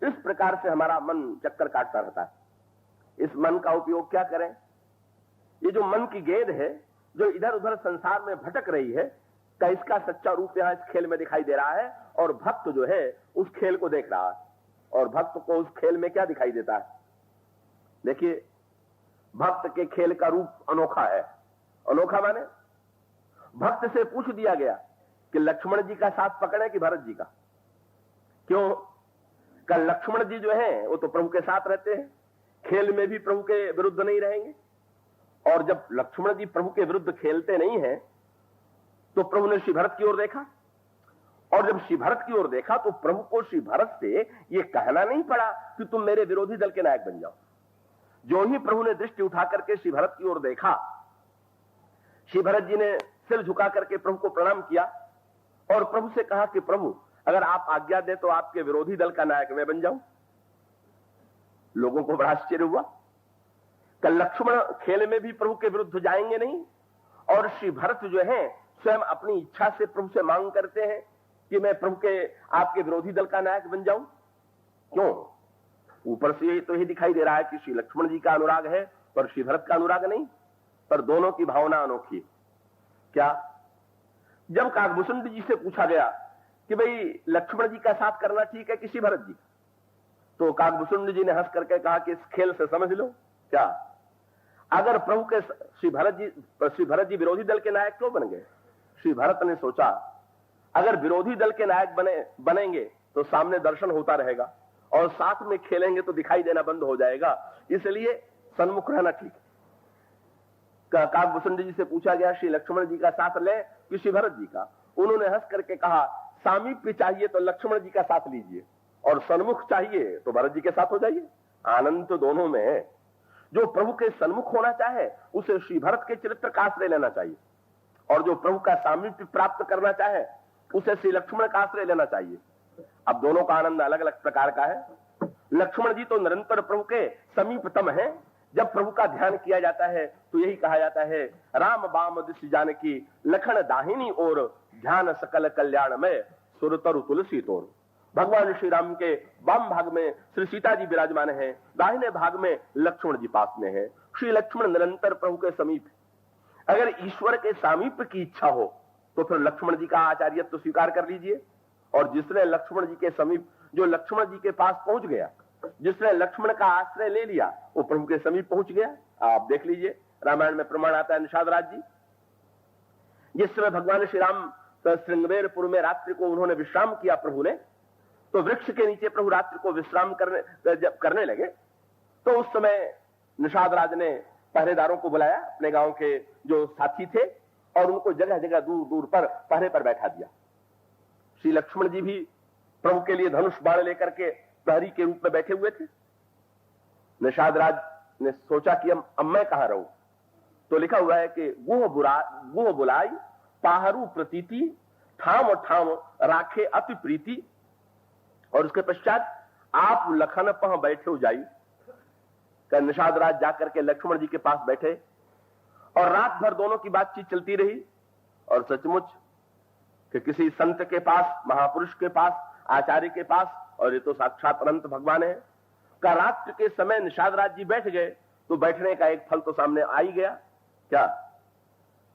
इस प्रकार से हमारा मन चक्कर काटता रहता है। इस मन का उपयोग क्या करें? ये जो मन की गेंद है जो इधर उधर संसार में भटक रही है, क्या इसका सच्चा रूप यहां इस खेल में दिखाई दे रहा है? और भक्त जो है उस खेल को देख रहा है, और भक्त को उस खेल में क्या दिखाई देता है? देखिए, भक्त के खेल का रूप अनोखा है। अनोखा माने भक्त से पूछ दिया गया कि लक्ष्मण जी का साथ पकड़े कि भरत जी का? क्यों? कल लक्ष्मण जी जो है वो तो प्रभु के साथ रहते हैं, खेल में भी प्रभु के विरुद्ध नहीं रहेंगे। और जब लक्ष्मण जी प्रभु के विरुद्ध खेलते नहीं हैं तो प्रभु ने श्री भरत की ओर देखा, और जब श्री भरत की ओर देखा तो प्रभु को श्री भरत से यह कहना नहीं पड़ा कि तुम मेरे विरोधी दल के नायक बन जाओ। जो ही प्रभु ने दृष्टि उठा करके श्री भरत की ओर देखा, श्री भरत जी ने सिर झुका करके प्रभु को प्रणाम किया और प्रभु से कहा कि प्रभु अगर आप आज्ञा दें तो आपके विरोधी दल का नायक मैं बन जाऊं। लोगों को बड़ा आश्चर्य हुआ। कल लक्ष्मण खेल में भी प्रभु के विरुद्ध जाएंगे नहीं, और श्री भरत जो है स्वयं अपनी इच्छा से प्रभु से मांग करते हैं कि मैं प्रभु के आपके विरोधी दल का नायक बन जाऊं। क्यों? ऊपर से तो ये दिखाई दे रहा है कि श्री लक्ष्मण जी का अनुराग है पर श्री भरत का अनुराग नहीं, पर दोनों की भावना अनोखी। क्या? जब काकभूषण जी से पूछा गया कि भाई लक्ष्मण जी का साथ करना ठीक है कि श्री भरत जी, तो काकभूषण जी ने हंस करके कहा कि इस खेल से समझ लो। क्या? अगर प्रभु के श्री भरत जी विरोधी दल के नायक क्यों बन गए? श्री भरत ने सोचा अगर विरोधी दल के नायक बनेंगे तो सामने दर्शन होता रहेगा और साथ में खेलेंगे तो दिखाई देना बंद हो जाएगा, इसलिए सन्मुख रहना ठीक है। काकभूषण जी से पूछा गया श्री लक्ष्मण जी का साथ ले कि श्री भरत जी का? उन्होंने हंस करके कहा सामीप्य चाहिए तो लक्ष्मण जी का साथ लीजिए, और सन्मुख चाहिए तो भरत जी के साथ हो जाइए। आनंद तो दोनों में है। जो प्रभु के सन्मुख होना चाहे उसे श्री भरत के चरित्र का आश्रय लेना चाहिए, और जो प्रभु का सामीप्य प्राप्त करना चाहे उसे श्री लक्ष्मण का आश्रय लेना चाहिए। अब दोनों का आनंद अलग अलग प्रकार का है। लक्ष्मण जी तो निरंतर प्रभु के समीपतम है। जब प्रभु का ध्यान किया जाता है तो यही कहा जाता है राम बाम दिश जानकी लखन दाहिनी और ध्यान सकल कल्याण में सुरतरु तुलसी तोर। भगवान श्री राम के वाम भाग में श्री सीता जी विराजमान है, दाहिने भाग में लक्ष्मण जी पास में है। श्री लक्ष्मण निरंतर प्रभु के समीप। अगर ईश्वर के सामीप्य की इच्छा हो तो फिर लक्ष्मण जी का आचार्यत्व तो स्वीकार कर लीजिए, और जिसने लक्ष्मण जी के समीप, जो लक्ष्मण जी के पास पहुंच गया, जिसने लक्ष्मण का आश्रय ले लिया, वो प्रभु के समीप पहुंच गया। आप देख लीजिए, रामायण में प्रमाण आता है निषाद राज जी, जिस समय भगवान श्री राम श्रृंगवेरपुर में रात्रि को उन्होंने विश्राम किया प्रभु ने, तो वृक्ष के नीचे प्रभु रात्रि को विश्राम करने लगे, तो उस समय निषाद राज ने पहरेदारों को बुलाया, अपने गांव के जो साथी थे, और उनको जगह जगह दूर दूर पर पहरे पर बैठा दिया। श्री लक्ष्मण जी भी प्रभु के लिए धनुष बाण लेकर के प्रहरी के रूप में बैठे हुए थे। निषाद राज ने सोचा कि अब मैं कहां रहूं, तो लिखा हुआ है कि गुह बुलाई पाहरू प्रतीति ठाम ठाम राखे अति प्रीति, और उसके पश्चात आप लखन पह बैठे हो जाई। का निषाद राज जाकर के लक्ष्मण जी के पास बैठे और रात भर दोनों की बातचीत चलती रही। और सचमुच कि किसी संत के पास, महापुरुष के पास, आचार्य के पास, और ये तो साक्षात अनंत भगवान है, का रात्रि के समय निषाद राज जी बैठ गए तो बैठने का एक फल तो सामने आ ही गया। क्या?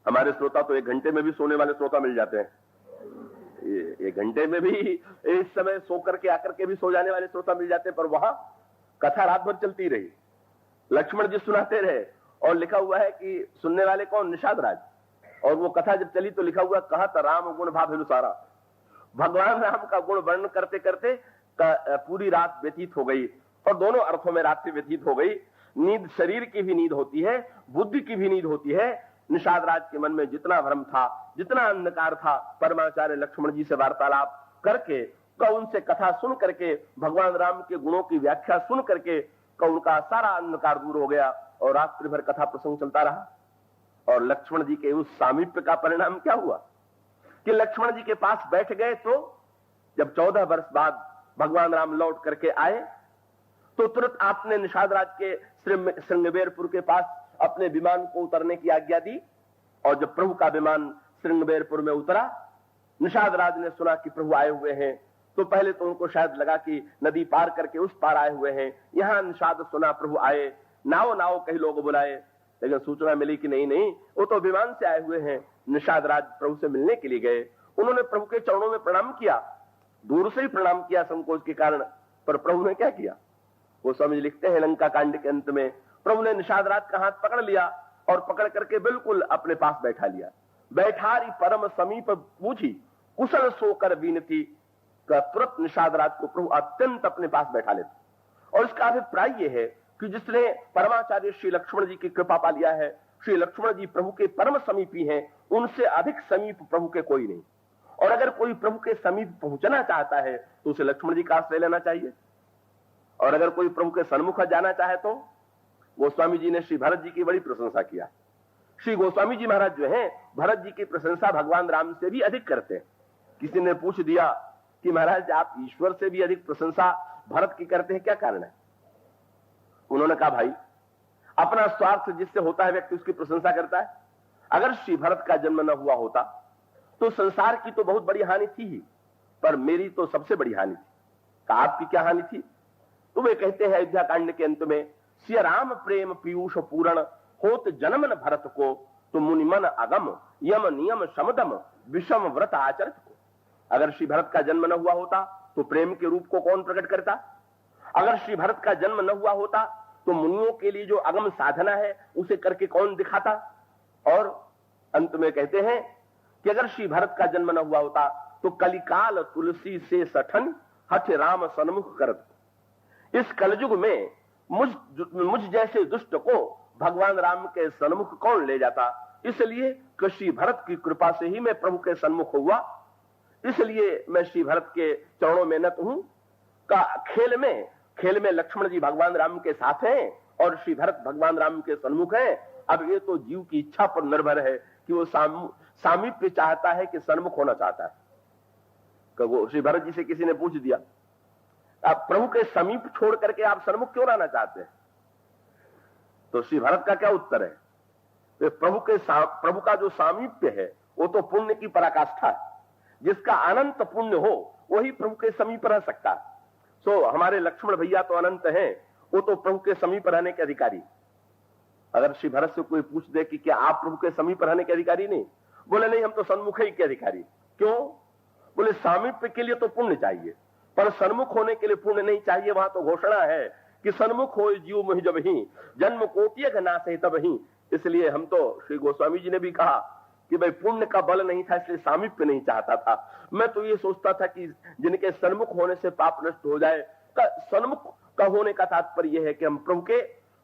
हमारे श्रोता तो 1 घंटे में भी सोने वाले श्रोता मिल जाते हैं, 1 घंटे में भी इस समय सो करके आकर के भी सो जाने वाले श्रोता मिल जाते हैं, पर वहां कथा रात भर चलती रही, लक्ष्मण जी सुनाते रहे, और लिखा हुआ है कि सुनने वाले कौन? निषाद राज। और वो कथा जब चली तो लिखा हुआ कहत राम गुण भाव अनुसारा, भगवान राम का गुण वर्णन करते करते पूरी रात व्यतीत हो गई, और दोनों अर्थों में रात्रि व्यतीत हो गई। नींद शरीर की भी नींद होती है, बुद्धि की भी नींद होती है। निषाद राज के मन में जितना भ्रम था, जितना अंधकार था, परमाचार्य लक्ष्मण जी से वार्तालाप करके, उनसे कथा सुन करके, भगवान राम के गुणों की व्याख्या सुन करके उनका सारा अंधकार दूर हो गया, और रात्रि भर कथा प्रसंग चलता रहा। और लक्ष्मण जी के उस सामीप्य का परिणाम क्या हुआ कि लक्ष्मण जी के पास बैठ गए, तो जब 14 वर्ष बाद भगवान राम लौट करके आए तो तुरंत आपने निषाद राज के श्रृंगवेरपुर के पास अपने विमान को उतरने की आज्ञा दी। और जब प्रभु का विमान श्रृंगवेरपुर में उतरा, निषाद राज ने सुना कि प्रभु आए हुए हैं, तो पहले तो उनको शायद लगा कि नदी पार करके उस पार आए हुए हैं, यहां निषाद सुना प्रभु आए, नाव नाव कई लोग बुलाए। लेकिन सूचना मिली कि नहीं नहीं, वो तो विमान से आए हुए हैं, निषाद राज प्रभु से मिलने के लिए गए। उन्होंने प्रभु के चरणों में प्रणाम किया, दूर से ही प्रणाम किया संकोच के कारण, पर प्रभु ने क्या किया? वो समझ लिखते हैं लंका कांड के अंत में, प्रभु ने निषाद राज का हाथ पकड़ लिया और पकड़ करके बिल्कुल अपने पास बैठा लिया। बैठारी परम समीप पूछी, कुशल सोकर बीनती, का तुरंत निषाद राज को प्रभु अत्यंत अपने पास बैठा लेते। और इसका अभिप्राय यह है कि जिसने परमाचार्य श्री लक्ष्मण जी की कृपा पा लिया है, श्री लक्ष्मण जी प्रभु के परम समीपी हैं, उनसे अधिक समीप प्रभु के कोई नहीं। और अगर कोई प्रभु के समीप पहुंचना चाहता है तो उसे लक्ष्मण जी का आश्रय लेना चाहिए। और अगर कोई प्रभु के सन्मुख जाना चाहे तो गोस्वामी जी ने श्री भरत जी की बड़ी प्रशंसा किया। श्री गोस्वामी जी महाराज जो हैं, भरत जी की प्रशंसा भगवान राम से भी अधिक करते हैं। किसी ने पूछ दिया कि महाराज आप ईश्वर से भी अधिक प्रशंसा भरत की करते हैं, क्या कारण है? उन्होंने कहा भाई, अपना स्वार्थ जिससे होता है व्यक्ति उसकी प्रशंसा करता है। अगर श्री भरत का जन्म न हुआ होता तो संसार की तो बहुत बड़ी हानि थी ही, पर मेरी तो सबसे बड़ी हानि थी। कहा आपकी क्या हानि थी? तो वे कहते हैं अयोध्या कांड के अंत में, सिया राम प्रेम पीयूष पूरण होत जन्म न भरत को, तो मुनि मन अगम यम नियम समदम विषम व्रत आचरत को। अगर श्री भरत का जन्म न हुआ होता तो प्रेम के रूप को कौन प्रकट करता? अगर श्री भरत का जन्म न हुआ होता तो मुनियों के लिए जो अगम साधना है उसे करके कौन दिखाता? और अंत में कहते हैं कि अगर श्री भरत का जन्म न हुआ होता तो कलिकाल तुलसी से सठन हठ राम सन्मुख करत। इस कलयुग में मुझ जैसे दुष्ट को भगवान राम के सन्मुख कौन ले जाता? इसलिए कि श्री भरत की कृपा से ही मैं प्रभु के सन्मुख हुआ, इसलिए मैं श्री भरत के चरणों में नत हूं। का खेल में लक्ष्मण जी भगवान राम के साथ हैं और श्री भरत भगवान राम के सन्मुख हैं। अब ये तो जीव की इच्छा पर निर्भर है कि वो सामीप्य चाहता है कि सन्मुख होना चाहता है। वो श्री भरत जी से किसी ने पूछ दिया, आप प्रभु के समीप छोड़ करके आप सन्मुख क्यों रहना चाहते हैं? तो श्री भरत का क्या उत्तर है? तो प्रभु का जो सामीप्य है वो तो पुण्य की पराकाष्ठा है। जिसका अनंत पुण्य हो वही प्रभु के समीप रह सकता है। सो हमारे लक्ष्मण भैया तो अनंत हैं, वो तो प्रभु के समीप रहने के अधिकारी। अगर श्री भरत से कोई पूछ दे कि क्या आप प्रभु के समीप रहने के अधिकारी नहीं? बोले नहीं, हम तो सन्मुख ही के अधिकारी। क्यों? बोले सामीप्य के लिए तो पुण्य चाहिए, पर सन्मुख होने के लिए पुण्य नहीं चाहिए। वहां तो घोषणा है कि सन्मुख हो जीव मुहि जब ही जन्म कोटि नाश है तब ही। इसलिए हम तो, श्री गोस्वामी जी ने भी कहा कि भाई पुण्य का बल नहीं था इसलिए सामीप्य नहीं चाहता था। मैं तो ये सोचता था कि जिनके सन्मुख होने से पाप नष्ट हो जाए। सन्मुख का होने का तात्पर्य यह है कि हम प्रभु के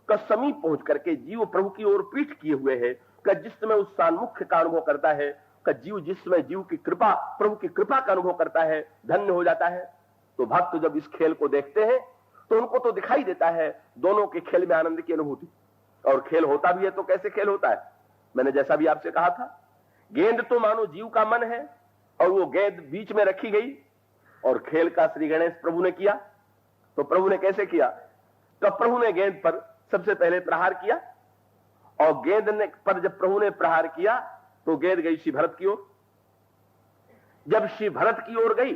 समीप पहुंच करके जीव प्रभु की ओर पीठ किए हुए है। जिस समय उस सान्मुख्य का अनुभव करता है, जीव जिस समय जीव की कृपा, प्रभु की कृपा का अनुभव करता है, धन्य हो जाता है। तो भक्त जब इस खेल को देखते हैं तो उनको तो दिखाई देता है दोनों के खेल में आनंद की अनुभूति। और खेल होता भी है तो कैसे खेल होता है? मैंने जैसा भी आपसे कहा था, गेंद तो मानो जीव का मन है और वो गेंद बीच में रखी गई और खेल का श्री गणेश प्रभु ने किया। तो प्रभु ने कैसे किया? तो प्रभु ने गेंद पर सबसे पहले प्रहार किया और गेंद ने पर जब प्रभु ने प्रहार किया तो गेंद गई श्री भरत की ओर। जब श्री भरत की ओर गई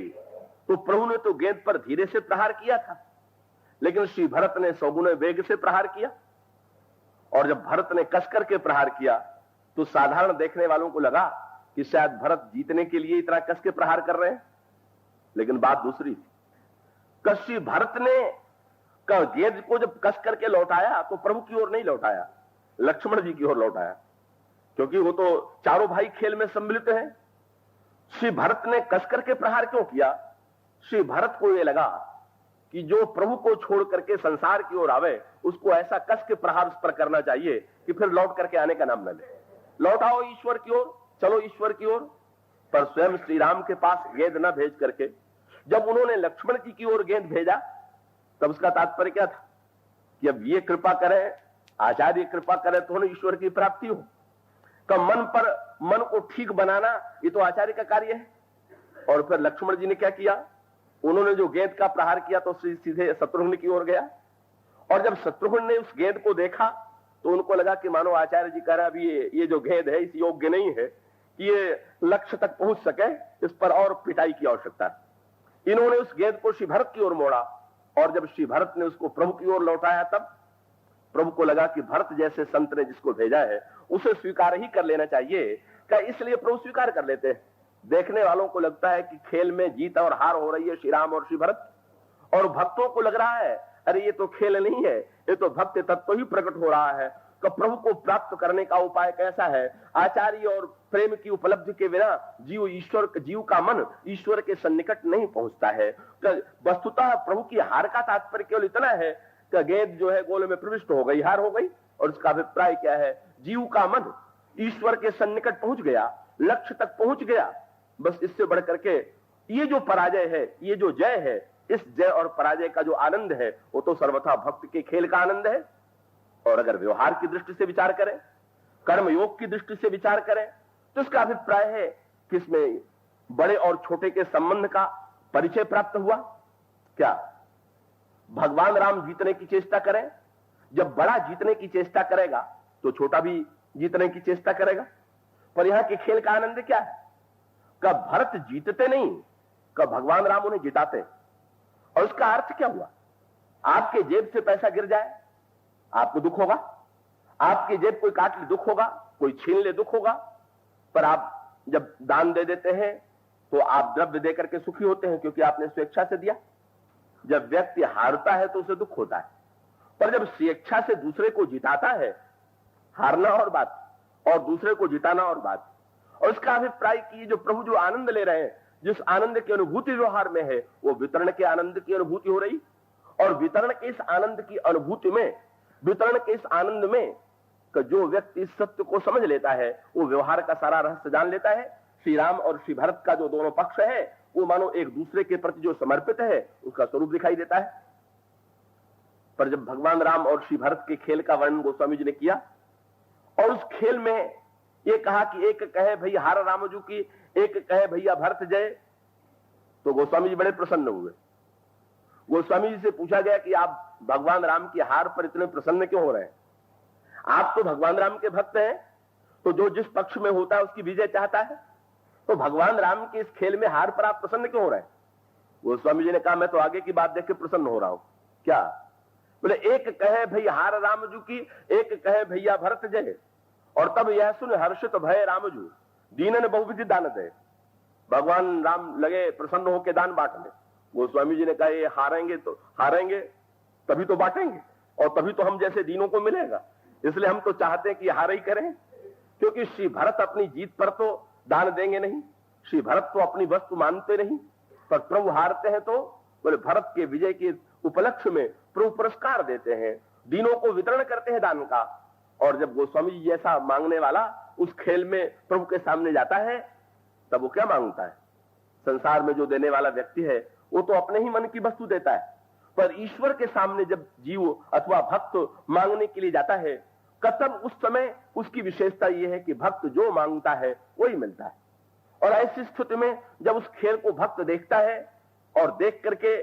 तो प्रभु ने तो गेंद पर धीरे से प्रहार किया था, लेकिन श्री भरत ने सौगुने वेग से प्रहार किया। और जब भरत ने कसकर के प्रहार किया तो साधारण देखने वालों को लगा कि शायद भरत जीतने के लिए इतना कस के प्रहार कर रहे हैं, लेकिन बात दूसरी थी। श्री भरत ने गेंद को जब कस करके लौटाया तो प्रभु की ओर नहीं लौटाया, लक्ष्मण जी की ओर लौटाया, क्योंकि वो तो चारों भाई खेल में सम्मिलित हैं। श्री भरत ने कस करके प्रहार क्यों किया? श्री भरत को यह लगा कि जो प्रभु को छोड़ करके संसार की ओर आवे उसको ऐसा कस के प्रहार उस पर करना चाहिए कि फिर लौट करके आने का नाम न ले। लौटाओ ईश्वर की ओर, चलो ईश्वर की ओर। पर स्वयं श्री राम के पास गेंद न भेज करके जब उन्होंने लक्ष्मण जी की ओर गेंद भेजा तब उसका तात्पर्य क्या था कि अब ये कृपा करें, आचार्य कृपा करें तो उन्हें ईश्वर की प्राप्ति हो। का मन को ठीक बनाना ये तो आचार्य का कार्य है। और फिर लक्ष्मण जी ने क्या किया? उन्होंने जो गेंद का प्रहार किया तो सीधे शत्रुघ्न की ओर गया। और जब शत्रुघ्न ने उस गेंद को देखा तो उनको लगा कि मानो आचार्य जी कह रहा अभी ये जो गेंद है इस योग्य नहीं है कि ये लक्ष्य तक पहुंच सके, इस पर और पिटाई की आवश्यकता है। इन्होंने उस गेंद को श्री भरत की ओर मोड़ा, और जब श्री भरत ने उसको प्रभु की ओर लौटाया, तब प्रभु को लगा कि भरत जैसे संत ने जिसको भेजा है उसे स्वीकार ही कर लेना चाहिए। क्या इसलिए प्रभु स्वीकार कर लेते हैं। देखने वालों को लगता है कि खेल में जीत और हार हो रही है श्री राम और श्री भरत, और भक्तों को लग रहा है अरे ये तो खेल नहीं है, ये तो भक्त तत्व ही प्रकट हो रहा है। तो प्रभु को प्राप्त करने का उपाय कैसा है। आचार्य और प्रेम की उपलब्धि के बिना जीव का मन ईश्वर के सन्निकट नहीं पहुंचता है। तो वस्तुतः प्रभु की हार का तात्पर्य केवल इतना है कि गेंद जो है गोल में प्रविष्ट हो गई, हार हो गई, और उसका अभिप्राय क्या है, जीव का मन ईश्वर के सन्निकट पहुंच गया, लक्ष्य तक पहुंच गया। बस इससे बढ़कर के ये जो पराजय है, ये जो जय है, इस जय और पराजय का जो आनंद है वो तो सर्वथा भक्त के खेल का आनंद है। और अगर व्यवहार की दृष्टि से विचार करें, कर्म योग की दृष्टि से विचार करें, तो इसका अभिप्राय है कि इसमें बड़े और छोटे के संबंध का परिचय प्राप्त हुआ। क्या भगवान राम जीतने की चेष्टा करें, जब बड़ा जीतने की चेष्टा करेगा तो छोटा भी जीतने की चेष्टा करेगा। पर यहां के खेल का आनंद क्या है, कब भरत जीतते नहीं, कब भगवान राम उन्हें जिताते। और उसका अर्थ क्या हुआ, आपके जेब से पैसा गिर जाए आपको दुख होगा, आपकी जेब कोई काट ले दुख होगा, कोई छीन ले दुख होगा। पर आप जब दान दे देते हैं तो आप द्रव्य देकर के सुखी होते हैं, क्योंकि आपने स्वेच्छा से दिया। जब व्यक्ति हारता है तो उसे दुख होता है, पर जब स्वेच्छा से दूसरे को जिताता है, हारना और बात और दूसरे को जिताना और बात। और इसका अभिप्राय कि जो प्रभु जो आनंद ले रहे हैं, जिस आनंद की अनुभूति व्यवहार में है, वो वितरण के आनंद की अनुभूति हो रही। और वितरण के इस आनंद की अनुभूति में, वितरण के इस आनंद में जो व्यक्ति इस सत्य को समझ लेता है, वो व्यवहार का सारा रहस्य जान लेता है। श्री राम और श्री भरत का जो दोनों पक्ष है वो मानो एक दूसरे के प्रति जो समर्पित है उसका स्वरूप दिखाई देता है। पर जब भगवान राम और श्री भरत के खेल का वर्णन गोस्वामी जी ने किया, और उस खेल में ये कहा कि एक कहे भैया हार रामजू की, एक कहे भैया भरत जय, तो गोस्वामी जी बड़े प्रसन्न हुए। गोस्वामी जी से पूछा गया कि आप भगवान राम की हार पर इतने प्रसन्न क्यों हो रहे हैं, आप तो भगवान राम के भक्त हैं, तो जो जिस पक्ष में होता है उसकी विजय चाहता है, तो भगवान राम के इस खेल में हार पर आप प्रसन्न क्यों हो रहे हैं। गोस्वामी जी ने कहा मैं तो आगे की बात देख के प्रसन्न हो रहा हूं। क्या बोले, एक कहे भैया हार रामजू की, एक कहे भैया भरत जय, और तब यह सुन हर्षित भय रामजू दीनन बहुविधि दान दे। भगवान राम लगे प्रसन्न होकर दान बांटने। गोस्वामी जी ने कहा ये हारेंगे तभी तो बांटेंगे, और तभी तो हम जैसे दीनों को मिलेगा। इसलिए हम तो चाहते हैं कि हार ही करें, क्योंकि श्री भरत अपनी जीत पर तो दान देंगे नहीं, श्री भरत तो अपनी वस्तु मानते नहीं। पर प्रभु हारते हैं तो बोले भरत के विजय के उपलक्ष्य में प्रभु पुरस्कार देते हैं, दीनों को वितरण करते हैं दान का। और जब गोस्वामी जी जैसा मांगने वाला उस खेल में प्रभु के सामने जाता है, तब वो क्या मांगता है। संसार में जो देने वाला व्यक्ति है वो तो अपने ही मन की वस्तु देता है, पर ईश्वर के सामने जब जीव अथवा भक्त मांगने के लिए जाता है, तब उस समय उसकी विशेषता यह है कि भक्त जो मांगता है वही मिलता है। और ऐसी स्थिति में जब उस खेल को भक्त देखता है, और देख करके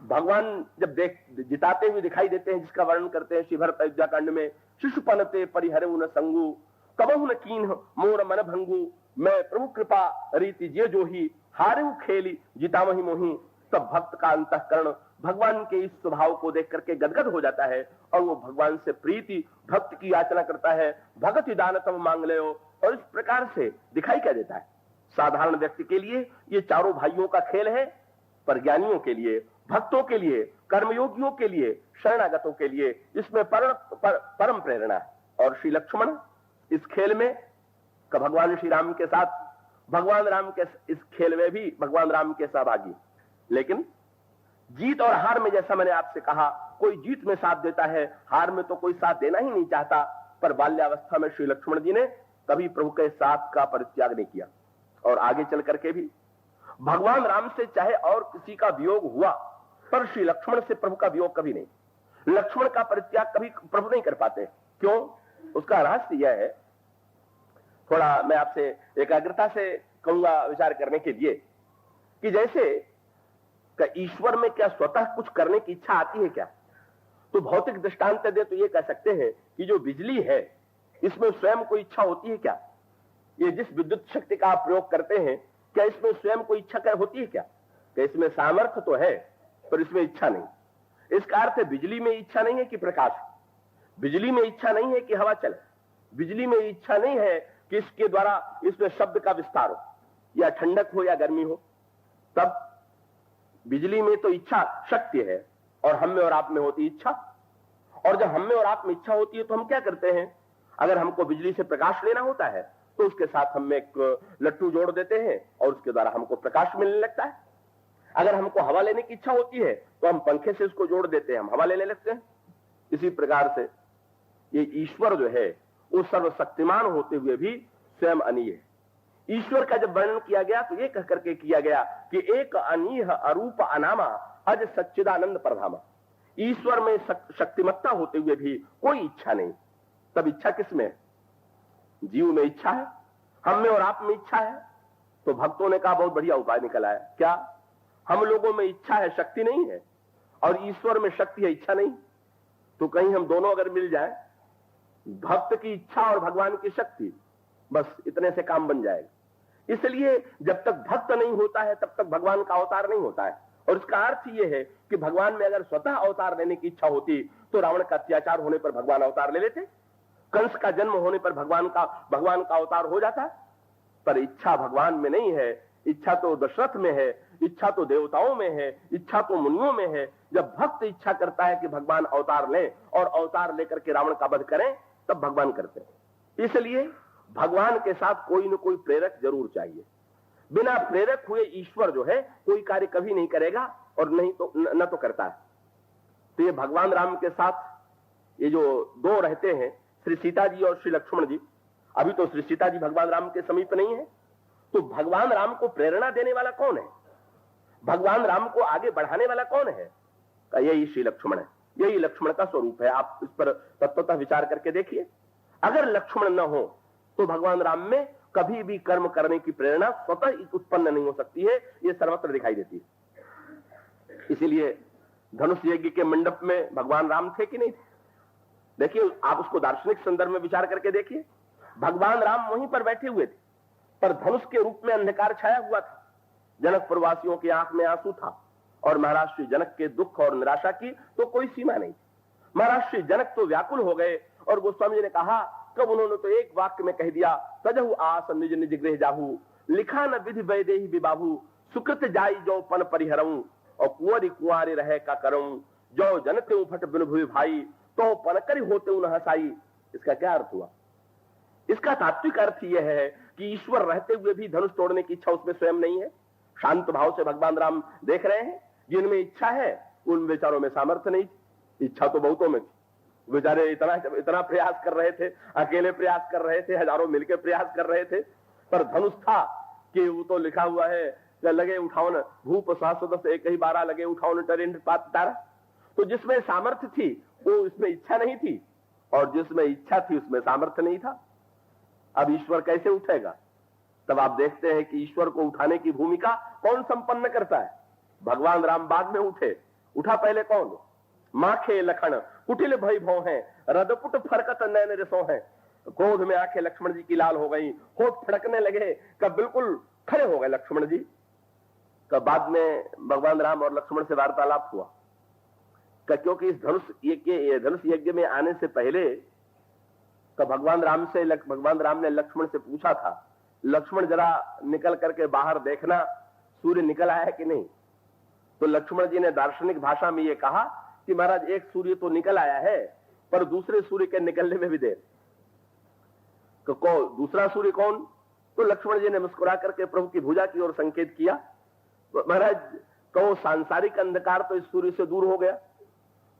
भगवान जब जिताते हुए दिखाई देते हैं, जिसका वर्णन करते हैं श्री भरत अयोध्या कांड में, शिशुपनते परिहरऊ न संगु कबहु न कीन्ह मोर मन भंगु, मैं प्रभु कृपा रीति जे जो ही हारेऊ खेली जितामहि मोहि। तब भक्त का अंतःकरण भगवान के इस स्वभाव को देख करके गदगद हो जाता है, और वो भगवान से प्रीति भक्त की याचना करता है, भगत दान तब मांग ले। और इस प्रकार से दिखाई क्या देता है, साधारण व्यक्ति के लिए ये चारों भाइयों का खेल है, पर ज्ञानियों के लिए, भक्तों के लिए, कर्मयोगियों के लिए, शरणागतों के लिए इसमें परम प्रेरणा है। और श्री लक्ष्मण इस खेल में भगवान श्री राम के साथ, भगवान राम के इस खेल में भी भगवान राम के सहभागी। लेकिन जीत और हार में, जैसा मैंने आपसे कहा, कोई जीत में साथ देता है, हार में तो कोई साथ देना ही नहीं चाहता। पर बाल्यावस्था में श्री लक्ष्मण जी ने कभी प्रभु के साथ का परित्याग नहीं किया, और आगे चल करके भी भगवान राम से चाहे और किसी का वियोग हुआ, पर श्री लक्ष्मण से प्रभु का वियोग कभी नहीं। लक्ष्मण का परित्याग कभी प्रभु नहीं कर पाते। क्यों? उसका रहस्य यह है, थोड़ा मैं आपसे एकाग्रता से कहूंगा विचार करने के लिए, कि जैसे ईश्वर में क्या स्वतः कुछ करने की इच्छा आती है क्या? तो भौतिक दृष्टांत दे तो ये कह सकते हैं कि जो बिजली है, इसमें स्वयं कोई इच्छा होती है क्या? ये जिस विद्युत शक्ति का आप प्रयोग करते हैं, क्या इसमें स्वयं कोई इच्छा होती है क्या? कि इसमें सामर्थ्य तो है पर इसमें इच्छा नहीं। इसका अर्थ है बिजली में इच्छा नहीं है कि प्रकाश, बिजली में इच्छा नहीं है कि हवा चले, बिजली में इच्छा नहीं है कि इसके द्वारा इसमें शब्द का विस्तार हो या ठंडक हो या गर्मी हो। तब बिजली में तो इच्छा शक्ति है और हम में और आप में होती इच्छा। और जब हम में और आप में इच्छा होती है तो हम क्या करते हैं, अगर हमको बिजली से प्रकाश लेना होता है तो उसके साथ हम एक लट्टू जोड़ देते हैं और उसके द्वारा हमको प्रकाश मिलने लगता है। अगर हमको हवा लेने की इच्छा होती है तो हम पंखे से उसको जोड़ देते हैं, हम हवा लेने लगते हैं। इसी प्रकार से ये ईश्वर जो है वो सर्वशक्तिमान होते हुए भी स्वयं अनीय है। ईश्वर का जब वर्णन किया गया तो ये कह करके किया गया कि एक अनीह अरूप अनामा अज सच्चिदानंद प्रधामा। ईश्वर में शक्तिमत्ता होते हुए भी कोई इच्छा नहीं। तब इच्छा किसमें है? जीव में इच्छा है, हम में और आप में इच्छा है। तो भक्तों ने कहा बहुत बढ़िया उपाय निकला है। क्या? हम लोगों में इच्छा है, शक्ति नहीं है, और ईश्वर में शक्ति है, इच्छा नहीं। तो कहीं हम दोनों अगर मिल जाए, भक्त की इच्छा और भगवान की शक्ति, बस इतने से काम बन जाएगा। इसलिए जब तक भक्त नहीं होता है तब तक भगवान का अवतार नहीं होता है। और इसका अर्थ यह है कि भगवान में अगर स्वतः अवतार लेने की इच्छा होती तो रावण का अत्याचार होने पर भगवान अवतार ले लेते, कंस का जन्म होने पर भगवान का अवतार हो जाता। पर इच्छा भगवान में नहीं है, इच्छा तो दशरथ में है, इच्छा तो देवताओं में है, इच्छा तो मुनियों में है। जब भक्त इच्छा करता है कि भगवान अवतार लें और अवतार लेकर के रावण का वध करें, तब भगवान करते हैं। इसलिए भगवान के साथ कोई न कोई प्रेरक जरूर चाहिए। बिना प्रेरक हुए ईश्वर जो है कोई कार्य कभी नहीं करेगा और नहीं तो न तो करता है। तो ये भगवान राम के साथ ये जो दो रहते हैं, श्री सीता जी और श्री लक्ष्मण जी, अभी तो श्री सीता जी भगवान राम के समीप नहीं है, तो भगवान राम को प्रेरणा देने वाला कौन है, भगवान राम को आगे बढ़ाने वाला कौन है? यही श्री लक्ष्मण है, यही लक्ष्मण का स्वरूप है। आप इस पर तत्वतः विचार करके देखिए। अगर लक्ष्मण न हो तो भगवान राम में कभी भी कर्म करने की प्रेरणा स्वतः उत्पन्न नहीं हो सकती है, यह सर्वत्र दिखाई देती है। इसीलिए धनुष यज्ञ के मंडप में भगवान राम थे कि नहीं थे? देखिए, आप उसको दार्शनिक संदर्भ में विचार करके देखिए। भगवान राम वहीं पर बैठे हुए थे, पर धनुष के रूप में अंधकार छाया हुआ था। जनकपुर वासियों की आंख में आंसू था और महाराज श्री जनक के दुख और निराशा की तो कोई सीमा नहीं। महाराज श्री जनक तो व्याकुल हो गए और गोस्वामी जी ने कहा, कब उन्होंने तो एक वाक्य में कह दिया, तजहु आस निज निज गृह जाहू, लिखा न विधि वैदेही विबाहू, सुकृत जाई जो पन परिहरऊं, और कुंवरी कुंवारे रहे का करऊं, जो जनते फट बिन भुवि भाई, तो पन करी होते उन हसाई। इसका क्या अर्थ हुआ? इसका तात्विक अर्थ यह है कि ईश्वर रहते हुए भी धनुष तोड़ने की इच्छा उसमें स्वयं नहीं है। शांत भाव से भगवान राम देख रहे हैं, जिनमें इच्छा है उन बेचारों में सामर्थ्य नहीं थी। इच्छा तो बहुतों में थी, बेचारे इतना प्रयास कर रहे थे, अकेले प्रयास कर रहे थे, हजारों मिलकर प्रयास कर रहे थे, पर धनुष था कि वो तो लिखा हुआ है, लगे उठाओन भूप सहस्र एक ही 12 लगे उठाओन टरेंट पात तारा। तो जिसमें सामर्थ्य थी वो इसमें इच्छा नहीं थी, और जिसमें इच्छा थी उसमें सामर्थ्य नहीं था। अब ईश्वर कैसे उठेगा? तब आप देखते हैं कि ईश्वर को उठाने की भूमिका कौन संपन्न करता है? भगवान राम बाद में उठे। उठा पहले कौन? माखे लखन कुटिल भय भौ है, रदपुट फरकत नैन रसो है। क्रोध में आंखें लक्ष्मण जी की लाल हो गई, होठ फड़कने लगे, कब बिल्कुल खड़े हो गए लक्ष्मण जी। कब बाद में भगवान राम और लक्ष्मण से वार्तालाप हुआ, क्योंकि इस धनुष यज्ञ में आने से पहले भगवान राम ने लक्ष्मण से पूछा था, लक्ष्मण जरा निकल करके बाहर देखना सूर्य निकल आया है कि नहीं। तो लक्ष्मण जी ने दार्शनिक भाषा में यह कहा कि महाराज एक सूर्य तो निकल आया है, पर दूसरे सूर्य के निकलने में भी देर। तो दूसरा सूर्य कौन? तो लक्ष्मण जी ने मुस्कुरा करके प्रभु की भुजा की ओर संकेत किया। तो महाराज कहो सांसारिक अंधकार तो इस सूर्य से दूर हो गया,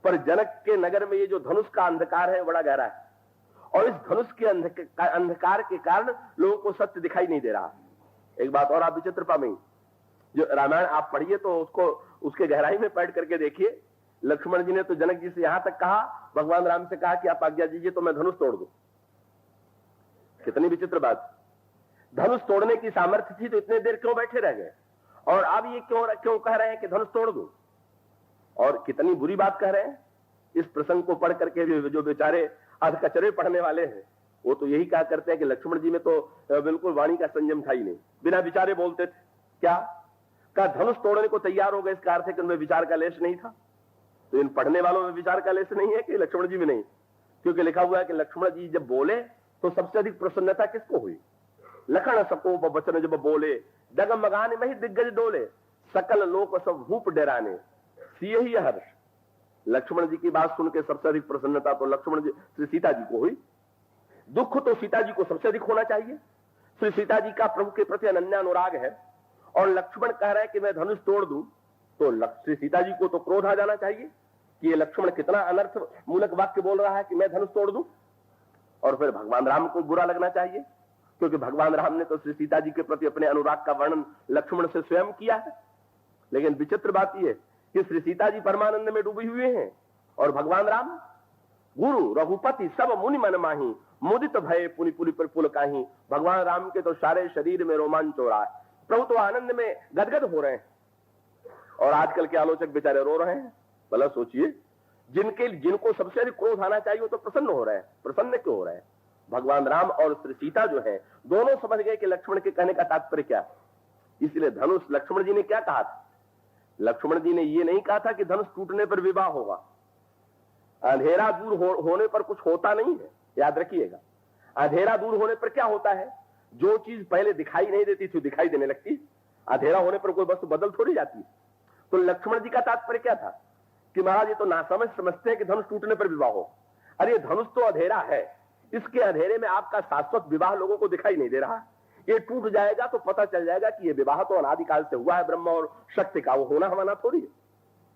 पर जनक के नगर में ये जो धनुष का अंधकार है बड़ा गहरा है, और इस धनुष के अंधकार के कारण लोगों को सत्य दिखाई नहीं दे रहा। एक बात और आप विचित्र पाएंगे, जो रामायण आप पढ़िए तो उसके गहराई में पढ़ करके देखिए। लक्ष्मण जी ने तो जनक जी से यहां तक कहा, भगवान राम से कहा कि आप आज्ञा दीजिए तो मैं धनुष तोड़ दूं। कितनी विचित्र बात। धनुष तोड़ने की सामर्थ्य थी तो इतने देर क्यों बैठे रह गए, और अब ये क्यों कह रहे हैं कि धनुष तोड़ दूं? और कितनी बुरी बात कह रहे हैं। इस प्रसंग को पढ़ करके जो बेचारे अधकचरे पढ़ने वाले हैं वो तो यही कहा करते हैं कि लक्ष्मण जी में तो बिल्कुल वाणी का संयम था ही नहीं, बिना विचारे बोलते थे। क्या का धनुष तोड़ने को तैयार हो गए, इसका अर्थ है कि उनमें विचार का लेश नहीं था। तो इन पढ़ने वालों में विचार का लेश नहीं है कि लक्ष्मण जी में नहीं? क्योंकि लिखा हुआ है कि लक्ष्मण जी जब बोले तो सबसे अधिक प्रसन्नता किसको हुई? लखन सकोप वचन जब बोले, डगमगाने में ही दिग्गज डोले, सकल लोक सब भूप डराने, सिए ही हर्ष। लक्ष्मण जी की बात सुन के सबसे अधिक प्रसन्नता तो लक्ष्मण जी श्री सीता जी को हुई। दुख तो सीता जी को सबसे अधिक होना चाहिए। श्री सीता जी का प्रभु के प्रति अनन्य अनुराग है और लक्ष्मण कह रहे हैं कि मैं धनुष तोड़ दूं, तो श्री सीता जी को तो क्रोध आ जाना चाहिए कि ये लक्ष्मण कितना अनर्थ मूलक वाक्य बोल रहा है कि मैं धनुष तोड़ दूं। और फिर भगवान राम को बुरा लगना चाहिए, क्योंकि भगवान राम ने तो श्री सीता जी के प्रति अपने अनुराग का वर्णन लक्ष्मण से स्वयं किया है। लेकिन विचित्र बात यह कि श्री सीता जी परमानंद में डूबे हुए हैं और भगवान राम गुरु रघुपति सब मुनि मन माही, मुदित भय पुनि पुनि पर पुल काही। भगवान राम के तो सारे शरीर में रोमांच हो रहा है, प्रभु तो आनंद में गदगद हो रहे हैं और आजकल के आलोचक बेचारे रो रहे हैं। भला सोचिए, जिनको सबसे अधिक क्रोध आना चाहिए वो तो प्रसन्न हो रहे हैं। प्रसन्न क्यों हो रहे हैं? भगवान राम और श्री सीता जो है दोनों समझ गए कि लक्ष्मण के कहने का तात्पर्य क्या है। इसलिए धनुष, लक्ष्मण जी ने क्या कहा था? लक्ष्मण जी ने ये नहीं कहा था कि धनुष टूटने पर विवाह होगा। अंधेरा दूर होने पर कुछ होता नहीं है, याद रखिएगा। अंधेरा दूर होने पर क्या होता है? जो चीज पहले दिखाई नहीं देती थी दिखाई देने लगती। अंधेरा होने पर कोई वस्तु बदल थोड़ी जाती। तो लक्ष्मण जी का तात्पर्य क्या था कि महाराज ये तो नासमझ समझते हैं कि धनुष टूटने पर विवाह हो। अरे धनुष तो अंधेरा है, इसके अंधेरे में आपका शाश्वत विवाह लोगों को दिखाई नहीं दे रहा। ये टूट जाएगा तो पता चल जाएगा कि ये विवाह तो अनादिकाल से हुआ है ब्रह्म और शक्ति का, वो होना हमारा थोड़ी है,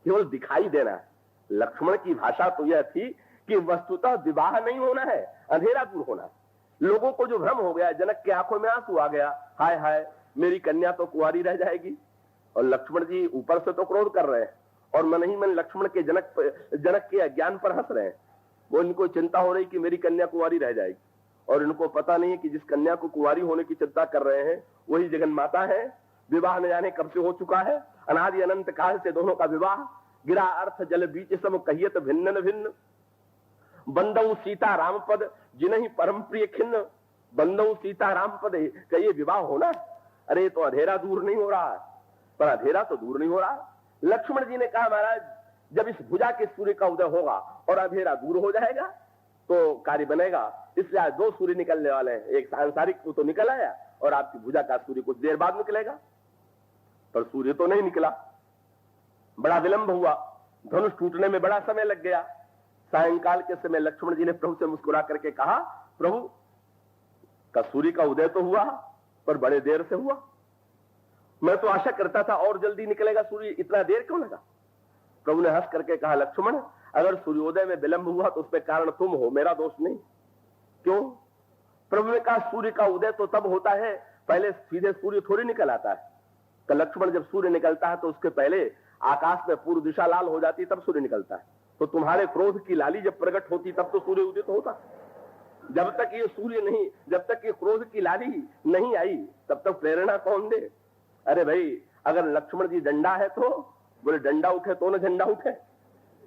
केवल दिखाई देना है। लक्ष्मण की भाषा तो यह थी कि वस्तुतः विवाह नहीं होना है, अंधेरा दूर होना है। लोगों को जो भ्रम हो गया, जनक के आंखों में आंसू आ गया, हाय हाय मेरी कन्या तो कुंवारी रह जाएगी। और लक्ष्मण जी ऊपर से तो क्रोध कर रहे हैं और मन ही मन लक्ष्मण के जनक के अज्ञान पर हंस रहे हैं। वो इनको चिंता हो रही कि मेरी कन्या कुंवारी रह जाएगी और इनको पता नहीं है कि जिस कन्या को कुंवारी होने की चिंता कर रहे हैं वही जगन माता है। विवाह न जाने कब से हो चुका है, अनादि अनंत काल से दोनों का विवाह। गिरा अर्थ जल बीच सम कहियत भिन्न भिन्न, बंदऊ सीता राम पद जिन्हीं परम प्रिय खिन्न। बंदऊ सीता राम पद का ये विवाह होना? अरे तो अंधेरा दूर नहीं हो रहा है, पर अंधेरा तो दूर नहीं हो रहा। लक्ष्मण जी ने कहा महाराज जब इस भुजा के सूर्य का उदय होगा और अंधेरा दूर हो जाएगा तो कार्य बनेगा। इसलिए आज दो सूर्य निकलने वाले हैं, एक सांसारिक तो निकल आया और आपकी भुजा का सूर्य कुछ देर बाद निकलेगा। पर सूर्य तो नहीं निकला, बड़ा विलंब हुआ, धनुष टूटने में बड़ा समय लग गया। सायंकाल के समय लक्ष्मण जी ने प्रभु से मुस्कुरा करके कहा, प्रभु का सूर्य का उदय तो हुआ पर बड़े देर से हुआ। मैं तो आशा करता था और जल्दी निकलेगा सूर्य, इतना देर क्यों लगा? प्रभु ने हंस करके कहा, लक्ष्मण अगर सूर्योदय में विलंब हुआ तो उसमें कारण तुम हो, मेरा दोष नहीं। क्यों? प्रभु ने कहा सूर्य का उदय तो तब होता है, पहले सीधे सूर्य थोड़ी निकल आता है। तो लक्ष्मण जब सूर्य निकलता है तो उसके पहले आकाश में पूर्व दिशा लाल हो जाती तब सूर्य निकलता है। तो तुम्हारे क्रोध की लाली जब प्रकट होती तब तो सूर्य उदित होता। जब तक ये सूर्य नहीं, जब तक ये क्रोध की लाली नहीं आई तब तक प्रेरणा कौन दे? अरे भाई अगर लक्ष्मण जी डंडा है तो बोले डंडा उठे तो न झंडा उठे।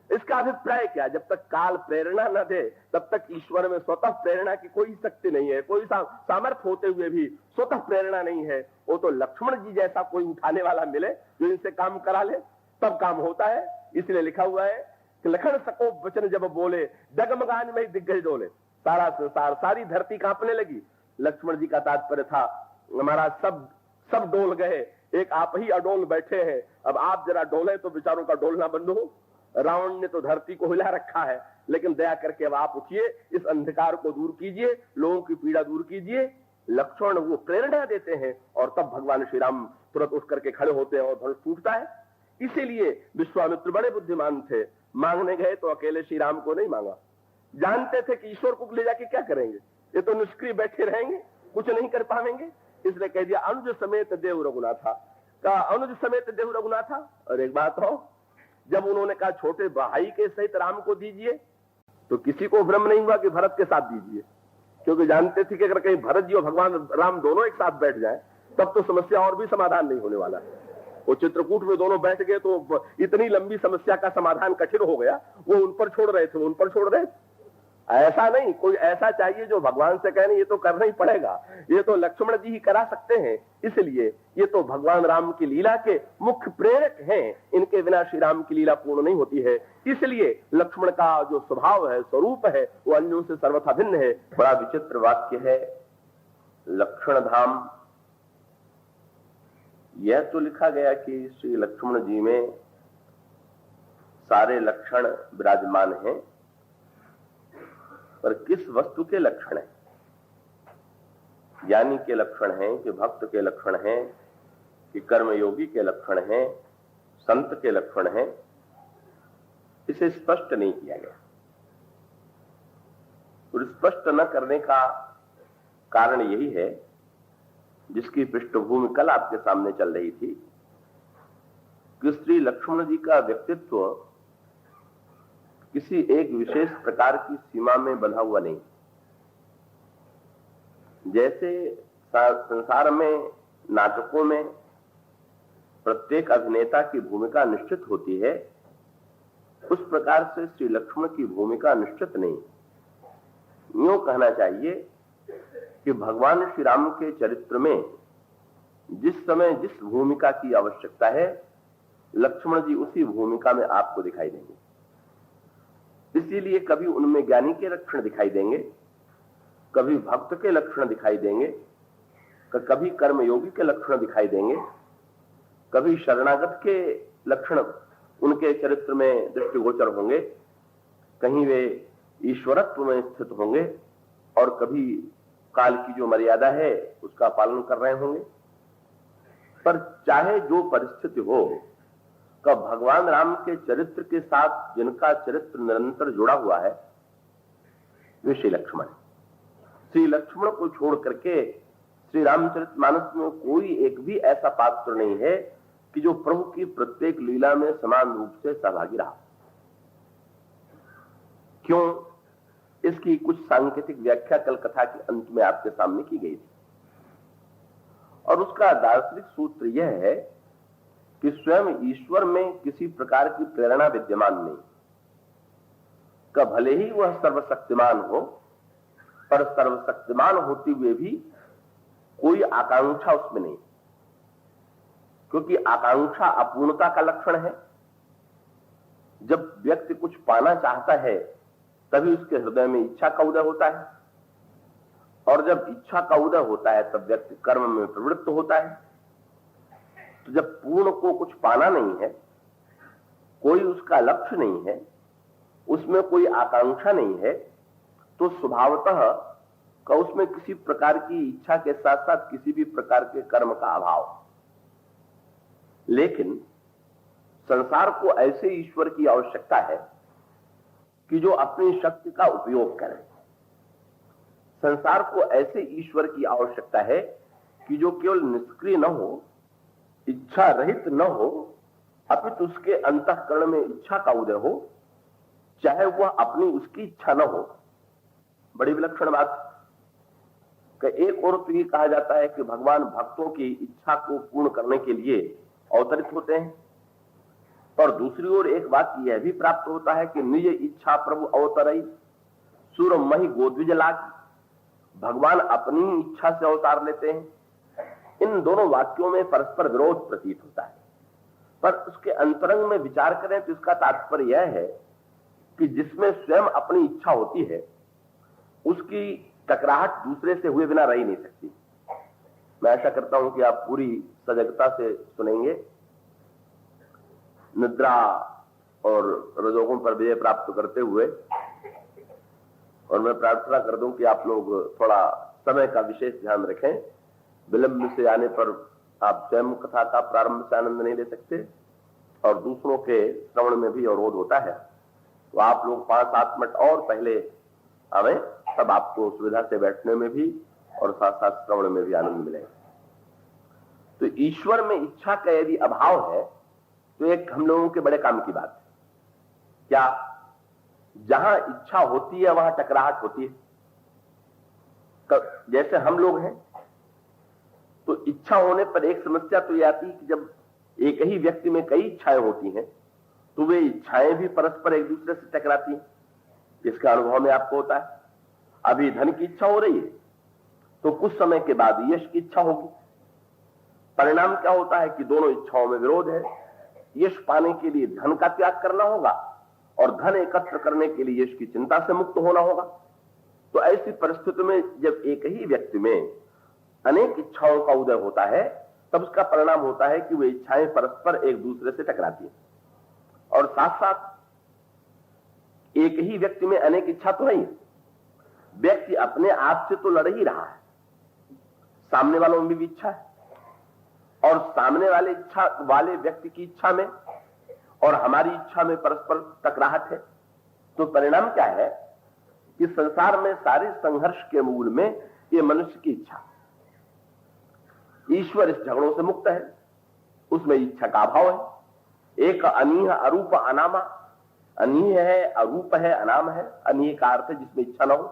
इसका अभिप्राय क्या? जब तक काल प्रेरणा न दे तब तक ईश्वर में स्वतः प्रेरणा की कोई शक्ति नहीं है, कोई सामर्थ्य होते हुए भी स्वतः प्रेरणा नहीं है। वो तो लक्ष्मण जी जैसा कोई उठाने वाला मिले जो इनसे काम करा ले तब काम होता है। इसलिए लिखा हुआ है कि लखन सको वचन जब बोले, डगमगान में दिग्गज डोले। सारा संसार, सारी धरती कांपने लगी। लक्ष्मण जी का तात्पर्य था हमारा सब डोल गए, एक आप ही अडोल बैठे हैं। अब आप जरा डोले तो विचारों का डोलना बंद हो। रावण ने तो धरती को हिला रखा है, लेकिन दया करके अब आप उठिए, इस अंधकार को दूर कीजिए, लोगों की पीड़ा दूर कीजिए। लक्ष्मण वो प्रेरणा देते हैं और तब भगवान श्री राम तुरंत उठ करके खड़े होते हैं और धनुष टूटता है। इसीलिए विश्वामित्र बड़े बुद्धिमान थे, मांगने गए तो अकेले श्री राम को नहीं मांगा। जानते थे कि ईश्वर को ले जाके क्या करेंगे, ये तो निष्क्रिय बैठे रहेंगे, कुछ नहीं कर पाएंगे। इसलिए कह दिया अनुज समेत देव रघुनाथा। कहा अनुज समेत देव रघुनाथा। और एक बात हो, जब उन्होंने कहा छोटे भाई के सहित राम को दीजिए तो किसी को भ्रम नहीं हुआ कि भरत के साथ दीजिए, क्योंकि जानते थे कि अगर कहीं भरत जी और भगवान राम दोनों एक साथ बैठ जाए तब तो समस्या और भी समाधान नहीं होने वाला। वो चित्रकूट में दोनों बैठ गए तो इतनी लंबी समस्या का समाधान कठिन हो गया। वो उन पर छोड़ रहे थे, ऐसा नहीं, कोई ऐसा चाहिए जो भगवान से कहे नहीं ये तो करना ही पड़ेगा, ये तो लक्ष्मण जी ही करा सकते हैं, इसलिए ये तो भगवान राम की लीला के मुख्य प्रेरक हैं, इनके बिना श्री राम की लीला पूर्ण नहीं होती है। इसलिए लक्ष्मण का जो स्वभाव है, स्वरूप है, वो अन्यों से सर्वथा भिन्न है। बड़ा विचित्र वाक्य है लक्षण धाम। यह तो लिखा गया कि श्री लक्ष्मण जी में सारे लक्षण विराजमान हैं, पर किस वस्तु के लक्षण हैं? ज्ञानी के लक्षण हैं कि भक्त के लक्षण हैं कि कर्मयोगी के लक्षण हैं, संत के लक्षण हैं, इसे स्पष्ट नहीं किया गया। और स्पष्ट न करने का कारण यही है, जिसकी पृष्ठभूमि कल आपके सामने चल रही थी, कि श्री लक्ष्मण जी का व्यक्तित्व किसी एक विशेष प्रकार की सीमा में बंधा हुआ नहीं। जैसे संसार में नाटकों में प्रत्येक अभिनेता की भूमिका निश्चित होती है, उस प्रकार से श्री लक्ष्मण की भूमिका निश्चित नहीं। यूं कहना चाहिए कि भगवान श्री राम के चरित्र में जिस समय जिस भूमिका की आवश्यकता है, लक्ष्मण जी उसी भूमिका में आपको दिखाई देंगे। इसीलिए कभी उनमें ज्ञानी के लक्षण दिखाई देंगे, कभी भक्त के लक्षण दिखाई देंगे, कभी कर्मयोगी के लक्षण दिखाई देंगे, कभी शरणागत के लक्षण उनके चरित्र में दृष्टिगोचर होंगे, कहीं वे ईश्वरत्व में स्थित होंगे और कभी काल की जो मर्यादा है उसका पालन कर रहे होंगे। पर चाहे जो परिस्थिति हो, का भगवान राम के चरित्र के साथ जिनका चरित्र निरंतर जुड़ा हुआ है, वे श्री लक्ष्मण। श्री लक्ष्मण को छोड़ करके श्री रामचरितमानस में कोई एक भी ऐसा पात्र नहीं है कि जो प्रभु की प्रत्येक लीला में समान रूप से सहभागी रहा। क्यों? इसकी कुछ सांकेतिक व्याख्या कल कथा के अंत में आपके सामने की गई थी, और उसका दार्शनिक सूत्र यह है कि स्वयं ईश्वर में किसी प्रकार की प्रेरणा विद्यमान नहीं। का भले ही वह सर्वशक्तिमान हो, पर सर्वशक्तिमान होते हुए भी कोई आकांक्षा उसमें नहीं, क्योंकि आकांक्षा अपूर्णता का लक्षण है। जब व्यक्ति कुछ पाना चाहता है तभी उसके हृदय में इच्छा का उदय होता है, और जब इच्छा का उदय होता है तब व्यक्ति कर्म में प्रवृत्त होता है। तो जब पूर्ण को कुछ पाना नहीं है, कोई उसका लक्ष्य नहीं है, उसमें कोई आकांक्षा नहीं है, तो स्वभावतः का उसमें किसी प्रकार की इच्छा के साथ साथ किसी भी प्रकार के कर्म का अभाव। लेकिन संसार को ऐसे ईश्वर की आवश्यकता है कि जो अपनी शक्ति का उपयोग करे। संसार को ऐसे ईश्वर की आवश्यकता है कि जो केवल निष्क्रिय न हो, इच्छा रहित न हो, अपितु उसके अंतःकरण में इच्छा का उदय हो, चाहे वह अपनी उसकी इच्छा न हो। बड़ी विलक्षण बात। एक और तो ये कहा जाता है कि भगवान भक्तों की इच्छा को पूर्ण करने के लिए अवतरित होते हैं, और दूसरी ओर एक बात यह भी प्राप्त होता है कि निज इच्छा प्रभु अवतरई सूर मही गोद्विज लाग। भगवान अपनी इच्छा से अवतार लेते हैं। इन दोनों वाक्यों में परस्पर विरोध प्रतीत होता है, पर उसके अंतरंग में विचार करें तो इसका तात्पर्य यह है कि जिसमें स्वयं अपनी इच्छा होती है, उसकी टकराहट दूसरे से हुए बिना रह ही नहीं सकती। मैं आशा करता हूं कि आप पूरी सजगता से सुनेंगे। निद्रा और रजोगुण पर विजय प्राप्त करते हुए, और मैं प्रार्थना कर दूं कि आप लोग थोड़ा समय का विशेष ध्यान रखें। विलंब से आने पर आप स्वयं कथा का प्रारंभ से आनंद नहीं ले सकते, और दूसरों के श्रवण में भी अवरोध होता है। तो आप लोग 5-7 मिनट और पहले आवे, तब आपको सुविधा से बैठने में भी और साथ साथ श्रवण में भी आनंद मिलेगा। तो ईश्वर में इच्छा का यदि अभाव है तो एक हम लोगों के बड़े काम की बात है। क्या? जहां इच्छा होती है वहां टकराहट होती है। जैसे हम लोग हैं तो इच्छा होने पर एक समस्या तो यह आती है कि जब एक ही व्यक्ति में कई इच्छाएं होती हैं तो वे इच्छाएं भी परस्पर एक दूसरे से टकराती हैं। इसका अनुभव में आपको होता है। अभी धन की इच्छा हो रही है तो कुछ समय के बाद यश की इच्छा होगी। परिणाम क्या होता है कि दोनों इच्छाओं में विरोध है। यश पाने के लिए धन का त्याग करना होगा और धन एकत्र करने के लिए यश की चिंता से मुक्त होना होगा। तो ऐसी परिस्थिति में जब एक ही व्यक्ति में अनेक इच्छाओं का उदय होता है तब उसका परिणाम होता है कि वे इच्छाएं परस्पर एक दूसरे से टकराती हैं। और साथ साथ एक ही व्यक्ति में अनेक इच्छा तो नहीं है, व्यक्ति अपने आप से तो लड़ ही रहा है, सामने वालों में भी इच्छा है और सामने वाले व्यक्ति की इच्छा में और हमारी इच्छा में परस्पर टकराहट है। तो परिणाम क्या है कि संसार में सारे संघर्ष के मूल में ये मनुष्य की इच्छा। ईश्वर इस झगड़ों से मुक्त है, उसमें इच्छा का अभाव है। एक अनीह अरूप अनामा, अनीह है, अरूप है, अनाम है। अनीह का अर्थ है जिसमें इच्छा ना हो,